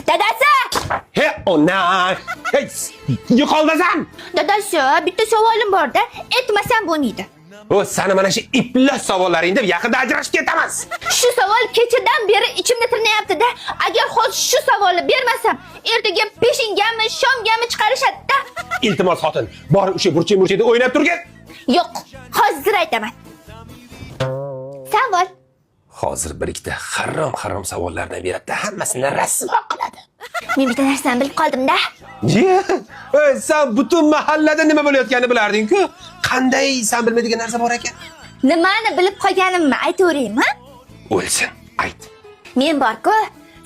Dadasi! He, ona. Hey, yo'qoldasan. Dadasi, bitta savolim bor-da, aytmasam bo'lmaydi. O, sana mana shu iflos savollaringda yaqinda ajrashib ketamiz. Shu savol kechadan beri ichimda tirnayapti-da. Agar hozir shu savolni bermasam, ertaga peshingamni, shomgamni chiqarishadi-da. Iltimos xotin, bor o'sha burchak-burchakda o'ynab turgin. Yo'q, hozir aytaman. Savol. Hozir bir ikkita harom savollardan beradi, hammasini rasvo qiladi. Men bitta narsani bilib qoldim-da. Sen butun mahallada nima bo'layotganini bilarding-ku. Qanday sen bilmaydigan narsa bor ekan? Nimani bilib qolganimni aytaveraymi? O'lsin, ayt. Men bor-ku,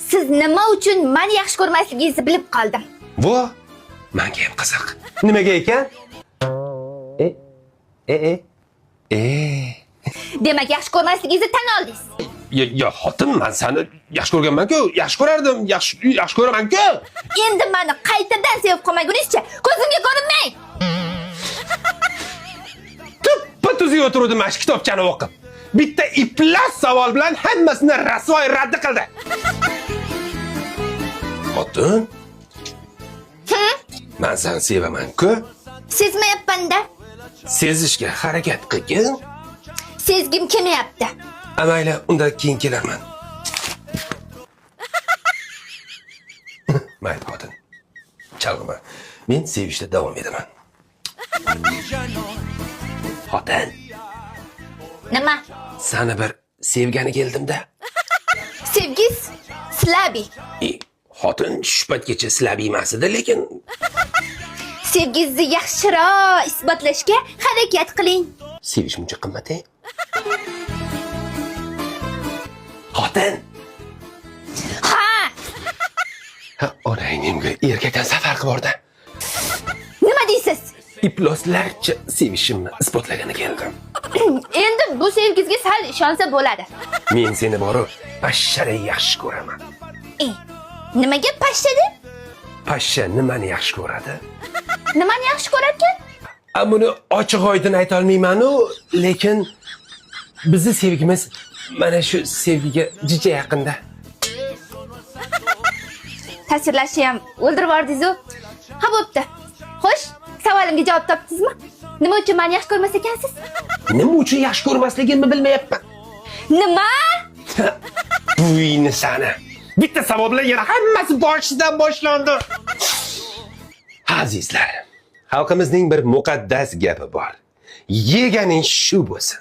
siz nima uchun meni yaxshi ko'rmasligingizni bilib qoldim. Bu menga ham qiziq. Nimaga ekan? Demak, yaxshi ko'rmasligingizni tan oldingiz. Ya xotin, men seni yaxshi ko'rganman-ku, yaxshi ko'rardim, yaxshi ko'raman-ku. Endi meni qaytadan sevib qolmagunizcha ko'zimga ko'rinmang. Tuppa-tuziga o'tirdim mana shu kitobchani o'qib. Bitta iflos savol bilan hammasini rasvoy radd qildi. Xotin? Men seni sevaman-ku. Sezmayapman-da. Sezishga harakat qilgin. Sezgim kelmayapti. Amayli, unda keyin kelarman. Mayli xotin. Chalg'ima. Men sevishda davom etaman. Xotin, Nima? seni bir sevgani keldim-da. Sevgiz Slabi. Xotin shuhbatgacha Slabi emas edi, lekin Sevgizni yaxshiroq isbotlashga harakat qiling. sevish muncha qimmat-a? Xotin. Ha, onangga erkakdan safar qilib bordi. Nima deysiz? Ifloslarcha sevishimni isbotlagani keldim. Endi bu sevgizga sal ishonsa bo'ladi. Men seni borib pashshani yaxshi ko'raman. Nimaga pashsha deb? Pashsha nimani yaxshi ko'radi? Nimani yaxshi ko'rarkan? Buni ochiq-oydin ayta olmayman-u, lekin bizning sevgimiz mana shu sevgiga jicha yaqinda. Ta'sirlashni ham o'ldirib yubordingiz-ku. Ha, bo'pti. Xo'sh, savolimga javob topdingizmi? Nima uchun meni yaxshi ko'rmas ekansiz? Nima uchun yaxshi ko'rmasligimni bilmayapman. Nima? Buyni sana. Bitta savol bilan yana hammasi boshidan boshlandi. Azizlar, xalqimizning bir muqaddas gapi bor. Yeganing shu bo'lsin.